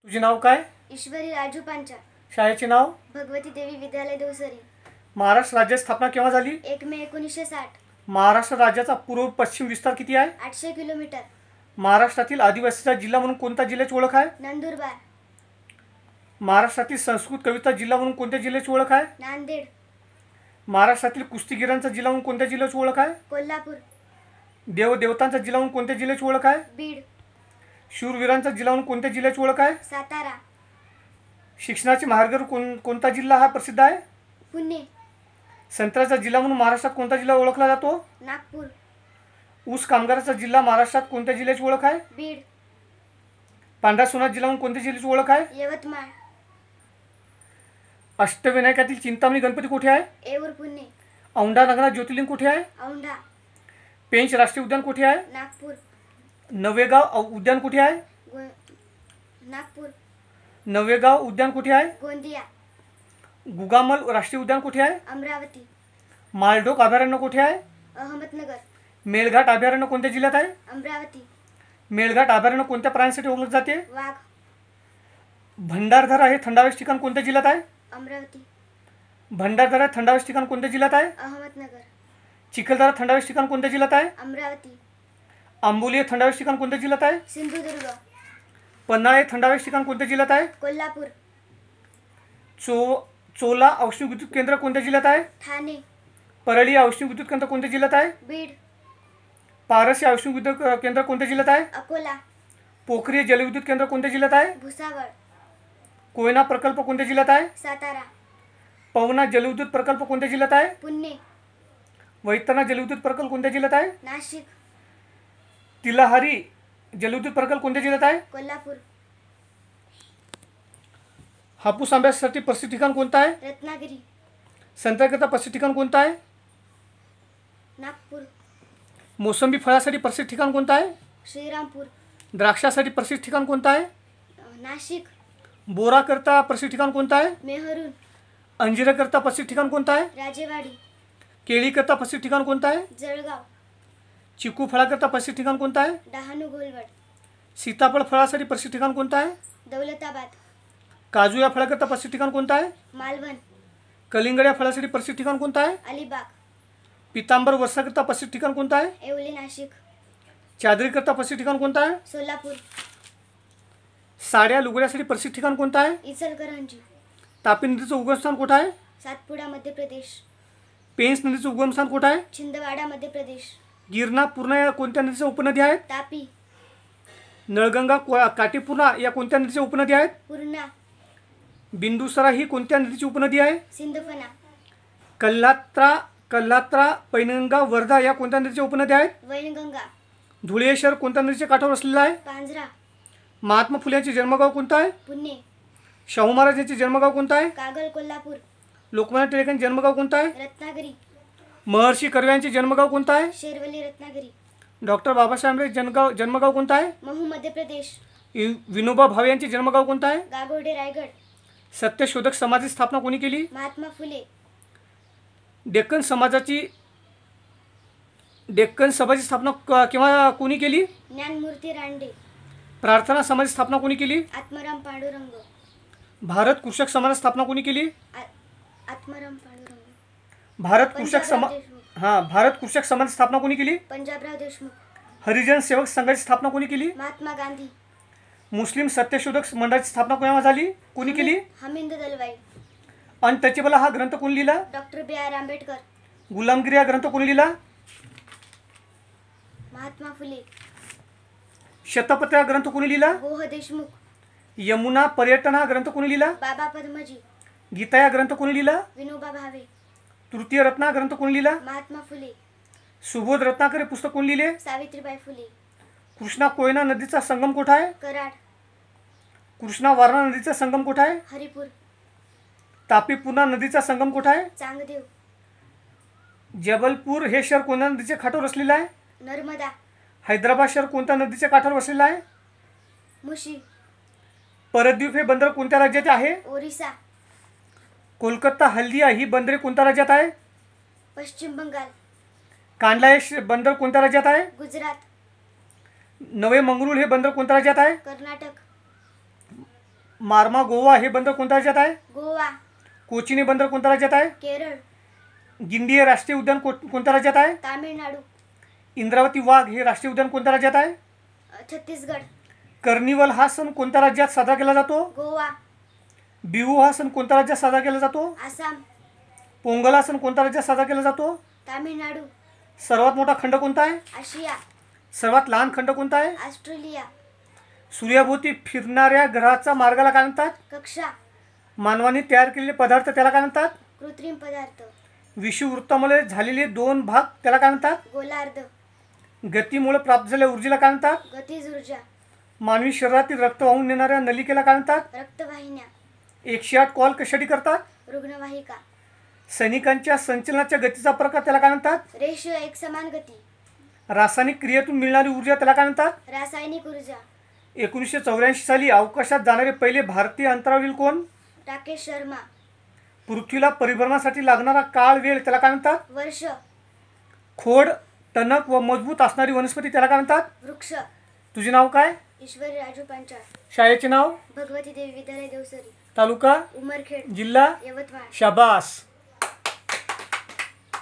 तुझे नाव काय? ईश्वरी राजू पांचा. शाळेचे नाव? भगवती देवी विद्यालय देवसरी. महाराष्ट्र राज्याची स्थापना केव्हा झाली? 1 मे 1960. महाराष्ट्र राज्याचा पूर्व पश्चिम विस्तार किती आहे? 800 किलोमीटर. महाराष्ट्रातील आदिवासीचा जिल्हा म्हणून कोणत्या जिल्ह्याची ओळख आहे? नंदुरबार. महाराष्ट्रातील संस्कृत कविता जिल्हा म्हणून कोणत्या जिल्ह्याची ओळख आहे? नांदेड. महाराष्ट्रातील कुस्तीगिरांचा जिल्हा म्हणून कोणत्या जिल्ह्याची ओळख आहे? कोल्हापूर. देवदेवतांचा जिल्हा म्हणून कोणत्या जिल्ह्याची ओळख आहे? बीड. शूरवीरांचा जिल्हा म्हणून कोणत्या जिल्ह्याची ओळख आहे? सातारा. शिक्षणाचे मार्गदर्शक कोणता जिल्हा हा प्रसिद्ध आहे? पुणे. संत्र्याचा जिल्हा म्हणून महाराष्ट्रात कोणता जिल्हा ओळखला जातो? नागपूर. ऊस कामगाराचा जिल्हा महाराष्ट्रात कोणत्या जिल्ह्याची ओळख आहे? बीड. पांढरा सोना जिल्हा म्हणून कोणत्या जिल्ह्याची ओळख आहे? यवतमाळ. अष्टविनायकातील चिंतामणी गणपती कुठे आहे? येऊर पुणे. औंढा नागनाथ ज्योतिर्लिंग कुठे आहे? औंढा. पेंच राष्ट्रीय उद्यान कुठे आहे? नागपूर. नवेगाव उद्यान कुठे आहे? नागपूर. नवेगाव उद्यान कुठे आहे? गोंदिया. गुगामल राष्ट्रीय उद्यान कुठे आहे? अमरावती. मालढोक अभयारण्य कुठे आहे? अहमदनगर. मेळघाट अभयारण्य कोणत्या जिल्ह्यात आहे? अमरावती. मेळघाट अभयारण्य कोणत्या प्राण्यांसाठी ओळखले जाते? वाघ. भंडारदरा हे थंडाव्याचे ठिकाण कोणत्या जिल्ह्यात आहे? अमरावती. भंडारदरा थंडाव्याचे ठिकाण कोणत्या जिल्ह्यात आहे? अहमदनगर. चिखलदरा थंडाव्याचे ठिकाण कोणत्या जिल्ह्यात आहे? अमरावती. आंबोली हे थंडाव्याचे ठिकाण कोणत्या जिल्ह्यात आहे? सिंधुदुर्ग. पन्हाळा हे थंडाव्याचे ठिकाण कोणत्या जिल्ह्यात आहे? कोल्हापूर. चोला औष्णिक विद्युत केंद्र कोणत्या जिल्ह्यात आहे? ठाणे. परळी औष्णिक विद्युत केंद्र कोणत्या जिल्ह्यात आहे? बीड. पारस हे औष्णिक विद्युत केंद्र कोणत्या जिल्ह्यात आहे? अकोला. पोखरी हे जलविद्युत केंद्र कोणत्या जिल्ह्यात आहे? भुसावळ. कोयना प्रकल्प कोणत्या जिल्ह्यात आहे? सातारा. पवना जलविद्युत प्रकल्प कोणत्या जिल्ह्यात आहे? पुणे. वैतरणा जलविद्युत प्रकल्प कोणत्या जिल्ह्यात आहे? नाशिक. तिलाहारी जलविद्युत प्रकल्प कोणत्या जिल्ह्यात आहे? कोल्हापूर. हापूस आंब्यासाठी प्रसिद्ध ठिकाण कोणतं आहे? रत्नागिरी. संत्र्याकरता प्रसिद्ध ठिकाण कोणतं आहे? नागपूर. मोसंबी फळासाठी प्रसिद्ध ठिकाण कोणतं आहे? श्रीरामपूर. द्राक्षासाठी प्रसिद्ध ठिकाण कोणतं आहे? नाशिक. बोराकरता प्रसिद्ध ठिकाण कोणतं आहे? मेहरून. अंजिराकरता प्रसिद्ध ठिकाण कोणतं आहे? राजेवाडी. केळीकरता प्रसिद्ध ठिकाण कोणतं आहे? जळगाव. चिकू फळाकरता प्रसिद्ध ठिकाण कोणतं आहे? डहाणू गोलवड. सीताफळ फळासाठी प्रसिद्ध ठिकाण कोणतं आहे? दौलताबाद. काजू या फळाकरता प्रसिद्ध ठिकाण कोणतं आहे? मालवण. कलिंगड या फळासाठी प्रसिद्ध ठिकाण कोणतं आहे? अलिबाग. पितांबर वर्षाकरता प्रसिद्ध ठिकाण कोणतं आहे? येवले. नाशिक. चादरीकरता प्रसिद्ध ठिकाण कोणतं आहे? सोलापूर. साड्या लुगड्यासाठी प्रसिद्ध ठिकाण कोणतं आहे? इचलकरंजी. तापी नदीचं उगमस्थान कुठं आहे? सातपुडा मध्य प्रदेश. पेंच नदीचं उगमस्थान कुठं आहे? छिंदवाडा मध्य प्रदेश. गिरणा पूर्णा या कोणत्या नदीच्या उपनदी आहेत? तापी. नळगंगा काटीपूर्णा या कोणत्या नदीच्या उपनदी आहेत? पूर्णा. बिंदुसरा ही कोणत्या नदीची उपनदी आहे? सिंधफणा. कल्हात्रा पैनगंगा वर्धा या कोणत्या नदीच्या उपनदी आहेत? वैनगंगा. धुळे शहर कोणत्या नदीच्या काठावर असलेलं आहे? पांझरा. महात्मा फुले यांचे जन्मगाव कोणतं आहे? पुणे. शाहू महाराज यांचे जन्मगाव कोणतं आहे? कागल. कोल्हापूर. लोकमान्य टिळक यांचे जन्मगाव कोणतं आहे? रत्नागिरी. महर्षी कर्वे यांचे जन्मगाव कोणतं आहे? शेरवली. रत्नागिरी. डॉक्टर बाबासाहेब आंबेडकर जन्मगाव कोणतं आहे? महू मध्य प्रदेश. विनोबा भावे यांचे जन्मगाव कोणतं आहे? गागोडे. रायगड. सत्यशोधक समाजाची स्थापना कोणी केली? महात्मा फुले. डेक्कन सभाची स्थापना केव्हा कोणी केली? ज्ञानमूर्ती रांडे. प्रार्थना समाजाची स्थापना कोणी केली? आत्माराम पांडुरंग. भारत कृषक समाजाची स्थापना कोणी केली? आत्माराम पांडुरंग. भारत कृषक समाजाची स्थापना कोणी केली? पंजाबराव देशमुख. हरिजन सेवक संघाची स्थापना कोणी केली? महात्मा गांधी. मुस्लिम सत्यशोधक मंडळाची स्थापना केव्हा झाली? कोणी केली? हमिंद दलवाई. अनटचेबल हा ग्रंथ कोणी लिहिला? Doctor B.R. आंबेडकर. गुलामगिरी हा ग्रंथ कोणी लिहिला? महात्मा फुले. शतपत्र हा ग्रंथ कोणी लिहिला? गोह देशमुख. यमुना पर्यटन हा ग्रंथ कोणी लिहिला? बाबा पद्मजी. गीता या ग्रंथ कोणी लिहिला? विनोबा भावे. तृतीय रत्न हा ग्रंथ कोणी लिहिला? महात्मा फुले. सुबोध रत्नाकर हे पुस्तक कोणी लिहिले? सावित्रीबाई फुले. कृष्णा कोयना नदीचा संगम कुठं आहे? कराड. कृष्णा वारणा नदीचा संगम कुठं आहे? हरिपूर. तापी पूर्णा नदीचा संगम कुठं आहे? चांगदेव. जबलपूर हे शहर कोणत्या नदीच्या काठावर वसलेलं आहे? नर्मदा. हैदराबाद शहर कोणत्या नदीच्या काठावर वसलेलं आहे? मुशी. परद्वीप हे बंदर कोणत्या राज्यात आहे? ओरिसा. कोलकाता हल्दिया ही बंदरे कोणत्या राज्यात आहे? पश्चिम बंगाल. कांडला हे बंदर कोणत्या राज्यात आहे? गुजरात. नवे मंगरुळ हे बंदर कोणत्या राज्यात आहे? कर्नाटक. मार्मा गोवा हे बंदर कोणत्या राज्यात आहे? गोवा, कोचीन हे बंदर कोणत्या राज्यात आहे? केरळ, गिंडी हे राष्ट्रीय उद्यान कोणत्या राज्यात आहे? तामिळनाडू, इंद्रावती वाघ हे राष्ट्रीय उद्यान कोणत्या राज्यात आहे? छत्तीसगड, कर्निवल हा सण कोणत्या राज्यात साजरा केला जातो? गोवा, बिहू हा सण कोणत्या राज्यात साजरा केला जातो? आसाम, पोंगल हा सण कोणत्या राज्यात साजरा केला जातो? तामिळनाडू, सर्वात मोठा खंड कोणता आहे? आशिया, सर्वात लहान खंड कोणता आहे? ऑस्ट्रेलिया, सूर्याभोवती फिरणाऱ्या ग्रहाचा मार्गाला काय म्हणतात? कक्षा, मानवाने तयार केलेले पदार्थ त्याला काय म्हणतात? कृत्रिम पदार्थ, विषुववृत्तामुळे झालेले 2 भाग त्याला काय म्हणतात? गोलार्ध, गतीमुळे प्राप्त झालेल्या ऊर्जेला काय म्हणतात? गतीज ऊर्जा, मानवी शरीरातील रक्त वाहून नेणाऱ्या नलिकेला काय म्हणतात? रक्तवाहिन्या, 108 कॉल कशासाठी करतात? रुग्णवाहिका, सैनिकांच्या संचलनाच्या गतीचा प्रकार त्याला काय म्हणतात? रेषीय एकसमान गती, रासायनिक क्रियेतून मिळणारी ऊर्जा त्याला काय म्हणतात? रासायनिक ऊर्जा, 1984 साली अवकाशात जाणारे पहिले भारतीय अंतराळवीर कोण? राकेश शर्मा, पृथ्वीला परिभ्रमणासाठी लागणारा काळ वेळ त्याला काय म्हणतात? वर्ष, खोड, टणक व मजबूत असणारी वनस्पती त्याला काय म्हणतात? वृक्ष, तुझे नाव काय? ईश्वरी राजू पांचाळ, शाळेचे नाव? भगवती देवी विद्यालय देवसरी, तालुका? उमरखेड, जिल्हा? यवतमाळ. शाबास.